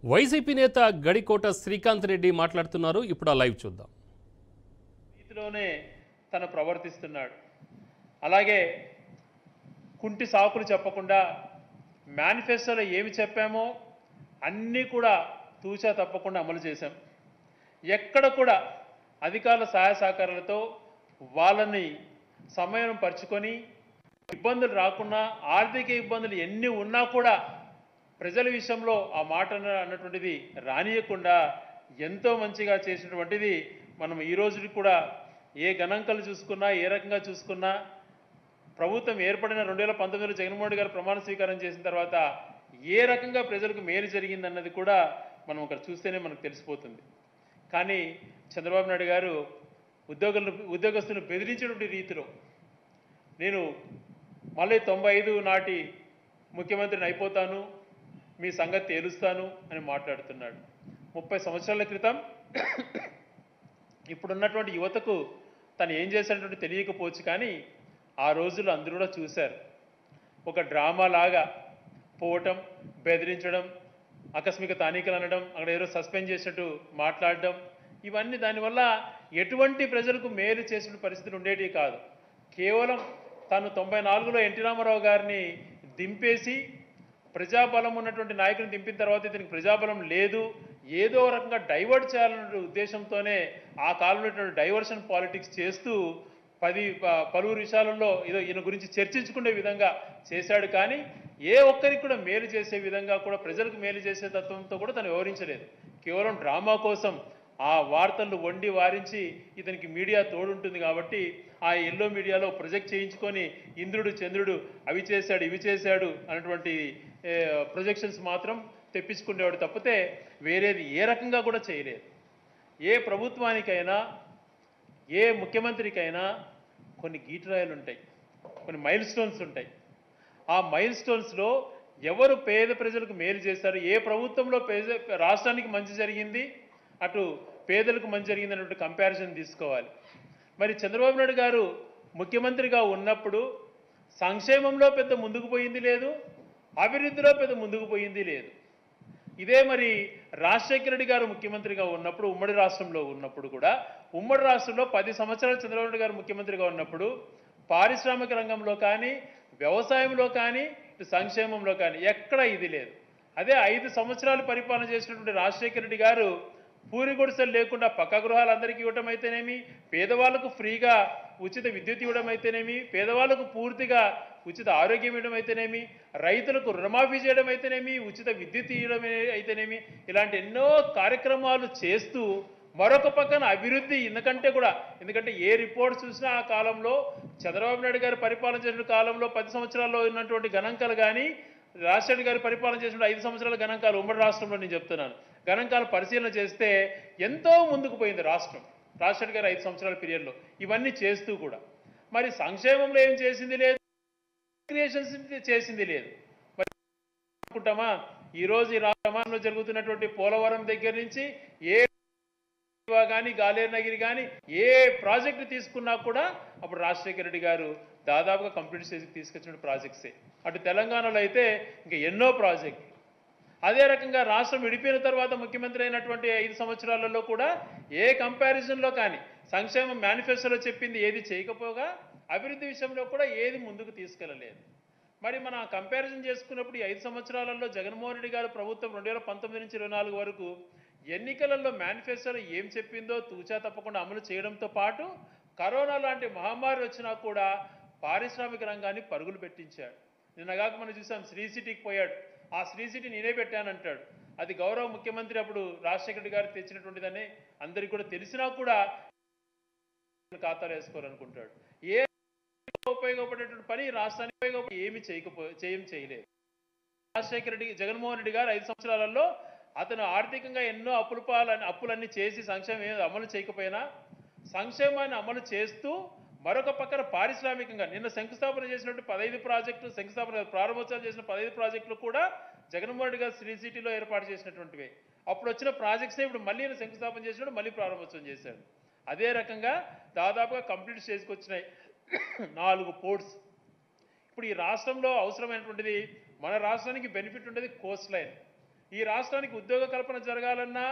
YCP నేత గడికోట శ్రీకాంత్ రెడ్డి మాట్లాడుతున్నారు. ఇప్పుడు ఆ లైవ్ చూద్దాం. రీతిలోనే తను ప్రవర్తిస్తున్నాడు. అలాగే కుంటి సాకులు చెప్పకుండా మేనిఫెస్టోలో ఏమి చెప్పామో అన్నీ కూడా తూచా తప్పకుండా అమలు చేశాం. ఎక్కడ కూడా అధికారుల సహాయ సహకారాలతో వాళ్ళని సమయం పరుచుకొని ఇబ్బందులు రాకుండా, ఆర్థిక ఇబ్బందులు ఎన్ని ఉన్నా కూడా ప్రజల విషయంలో ఆ మాట అన్నటువంటిది రానియకుండా ఎంతో మంచిగా చేసినటువంటిది మనం ఈ రోజుకి కూడా ఏ గణాంకాలు చూసుకున్నా, ఏ రకంగా చూసుకున్నా, ప్రభుత్వం ఏర్పడిన 2019లో జగన్మోహన్ రెడ్డి గారు ప్రమాణ స్వీకారం చేసిన తర్వాత ఏ రకంగా ప్రజలకు మేలు జరిగిందన్నది కూడా మనం ఒకటి చూస్తేనే మనకు తెలిసిపోతుంది. కానీ చంద్రబాబు నాయుడు గారు ఉద్యోగస్తులను బెదిరించినటువంటి రీతిలో నేను మళ్ళీ 95 నాటి ముఖ్యమంత్రిని అయిపోతాను, మీ సంగతి తేలుస్తాను అని మాట్లాడుతున్నాడు. 30 సంవత్సరాల క్రితం ఇప్పుడున్నటువంటి యువతకు తను ఏం చేసినటువంటి తెలియకపోవచ్చు, కానీ ఆ రోజులు అందరూ కూడా చూశారు. ఒక డ్రామా లాగా పోవటం, బెదిరించడం, ఆకస్మిక తానికలు అనడం, అక్కడ ఏదో సస్పెండ్ చేసినట్టు మాట్లాడడం, ఇవన్నీ దానివల్ల ఎటువంటి ప్రజలకు మేలు చేసిన పరిస్థితులు ఉండేటివి కాదు. కేవలం తాను 94లో ఎన్టీ రామారావు గారిని దింపేసి ప్రజాబలం ఉన్నటువంటి నాయకుని దింపిన తర్వాత ఇతనికి ప్రజాబలం లేదు, ఏదో రకంగా డైవర్ట్ చేయాలన్న ఉద్దేశంతోనే ఆ కాలంలో డైవర్షన్ పాలిటిక్స్ చేస్తూ పలువురు విషయాలలో ఏదో ఈయన గురించి చర్చించుకునే విధంగా చేశాడు. కానీ ఏ ఒక్కరికి కూడా మేలు చేసే విధంగా కూడా, ప్రజలకు మేలు చేసే తత్వంతో కూడా తను వివరించలేదు. కేవలం డ్రామా కోసం ఆ వార్తలను వండి వారించి ఇతనికి మీడియా తోడుంటుంది కాబట్టి ఆ ఎల్లో మీడియాలో ప్రొజెక్ట్ చేయించుకొని ఇంద్రుడు చంద్రుడు అవి చేశాడు ఇవి చేశాడు అన్నటువంటి ప్రొజెక్షన్స్ మాత్రం తెప్పించుకునేవాడు తప్పితే వేరేది ఏ రకంగా కూడా చేయలేదు. ఏ ప్రభుత్వానికైనా, ఏ ముఖ్యమంత్రికైనా కొన్ని గీటురాయలు ఉంటాయి, కొన్ని మైల్ స్టోన్స్ ఉంటాయి. ఆ మైల్ స్టోన్స్లో ఎవరు పేద ప్రజలకు మేలు చేశారు, ఏ ప్రభుత్వంలో రాష్ట్రానికి మంచి జరిగింది, అటు పేదలకు మంచి జరిగింది అన్నటువంటి కంపారిజన్ తీసుకోవాలి. మరి చంద్రబాబు నాయుడు గారు ముఖ్యమంత్రిగా ఉన్నప్పుడు సంక్షేమంలో పెద్ద ముందుకు పోయింది లేదు, అభివృద్ధిలో పెద్ద ముందుకు పోయింది లేదు. ఇదే మరి రాజశేఖర రెడ్డి గారు ముఖ్యమంత్రిగా ఉన్నప్పుడు, ఉమ్మడి రాష్ట్రంలో ఉన్నప్పుడు కూడా, ఉమ్మడి రాష్ట్రంలో 10 సంవత్సరాలు చంద్రబాబు నాయుడు గారు ముఖ్యమంత్రిగా ఉన్నప్పుడు పారిశ్రామిక రంగంలో కానీ, వ్యవసాయంలో కానీ, ఇటు సంక్షేమంలో కానీ ఎక్కడ ఇది లేదు. అదే 5 సంవత్సరాలు పరిపాలన చేసినటువంటి రాజశేఖర రెడ్డి గారు పూరి గుడిసెలు లేకుండా పక్కా గృహాలు అందరికీ ఇవ్వడం అయితేనేమి, పేదవాళ్ళకు ఫ్రీగా ఉచిత విద్యుత్ ఇవ్వడం అయితేనేమి, పేదవాళ్ళకు పూర్తిగా ఉచిత ఆరోగ్యం ఇవ్వడం అయితేనేమి, రైతులకు రుణమాఫీ చేయడం అయితేనేమి, ఉచిత విద్యుత్ ఇవ్వడం అయితేనేమి, ఇలాంటి ఎన్నో కార్యక్రమాలు చేస్తూ మరొక పక్కన అభివృద్ధి ఎందుకంటే ఏ రిపోర్ట్ చూసినా ఆ కాలంలో చంద్రబాబు నాయుడు గారు పరిపాలన చేసిన కాలంలో 10 సంవత్సరాల్లో ఉన్నటువంటి గణాంకాలు కానీ, రాజశేఖర గారు పరిపాలన చేసిన 5 సంవత్సరాల గణాంకాలు ఉమ్మడి రాష్ట్రంలో నేను చెప్తున్నాను, గణాంకాలు పరిశీలన చేస్తే ఎంతో ముందుకు పోయింది రాష్ట్రం రాజశేఖర గారు 5 సంవత్సరాల పీరియడ్లో. ఇవన్నీ చేస్తూ కూడా మరి సంక్షేమంలో ఏం చేసింది లేదు, క్రియేషన్స్ చేసింది లేదు. మరి అనుకుంటామా ఈరోజు ఈ రాష్ట్రంలో జరుగుతున్నటువంటి పోలవరం దగ్గర నుంచి ఏ కానీ, గాలేరు నగిరి కానీ ఏ ప్రాజెక్టు తీసుకున్నా కూడా అప్పుడు రాజశేఖర రెడ్డి గారు దాదాపుగా కంప్లీట్ చేసి తీసుకొచ్చిన ప్రాజెక్ట్సే. అటు తెలంగాణలో అయితే ఇంకా ఎన్నో ప్రాజెక్టులు. అదే రకంగా రాష్ట్రం విడిపోయిన తర్వాత ముఖ్యమంత్రి అయినటువంటి 5 సంవత్సరాలలో కూడా ఏ కంపారిజన్లో కానీ సంక్షేమం మేనిఫెస్టోలో చెప్పింది ఏది చేయకపోగా, అభివృద్ధి విషయంలో కూడా ఏది ముందుకు తీసుకెళ్ళలేదు. మరి మన కంపారిజన్ చేసుకున్నప్పుడు ఈ 5 సంవత్సరాలలో జగన్మోహన్ రెడ్డి గారు ప్రభుత్వం 2019 నుంచి 24 వరకు ఎన్నికలలో మేనిఫెస్టోలో ఏం చెప్పిందో తూచా తప్పకుండా అమలు చేయడంతో పాటు కరోనా లాంటి మహమ్మారి వచ్చినా కూడా పారిశ్రామిక రంగాన్ని పరుగులు పెట్టించాడు. నిన్నగాక మనం చూసాం, శ్రీ సిటీకి పోయాడు, ఆ శ్రీ సిటీ నేనే పెట్టానంటాడు. అది గౌరవ ముఖ్యమంత్రి అప్పుడు రాజశేఖర రెడ్డి గారు తెచ్చినటువంటిదని అందరికీ కూడా తెలిసినా కూడా ఖాతాలు వేసుకోవాలనుకుంటాడు. ఏ ఉపయోగపడేటువంటి పని రాష్ట్రానికి ఏమి చేయలేదు. జగన్మోహన్ రెడ్డి గారు 5 సంవత్సరాలలో అతను ఆర్థికంగా ఎన్నో అప్పులన్నీ చేసి సంక్షేమం అమలు చేయకపోయినా సంక్షేమాన్ని అమలు చేస్తూ మరొక పక్కన పారిశ్రామికంగా నిన్న శంకుస్థాపన చేసినట్టు 15 ప్రాజెక్టులు, ప్రారంభోత్సవాలు చేసిన 15 ప్రాజెక్టులు కూడా జగన్మోహన్ రెడ్డి గారు శ్రీ సిటీలో ఏర్పాటు చేసినటువంటివే. అప్పుడు వచ్చిన ప్రాజెక్ట్స్ని ఇప్పుడు మళ్ళీ శంకుస్థాపన చేసినట్టు మళ్ళీ ప్రారంభోత్సవం చేశాడు. అదే రకంగా దాదాపుగా కంప్లీట్ స్టేజ్కి వచ్చినాయి 4 పోర్ట్స్. ఇప్పుడు ఈ రాష్ట్రంలో అవసరమైనటువంటిది, మన రాష్ట్రానికి బెనిఫిట్ ఉండేది కోస్ట్ లైన్. ఈ రాష్ట్రానికి ఉద్యోగ కల్పన జరగాలన్నా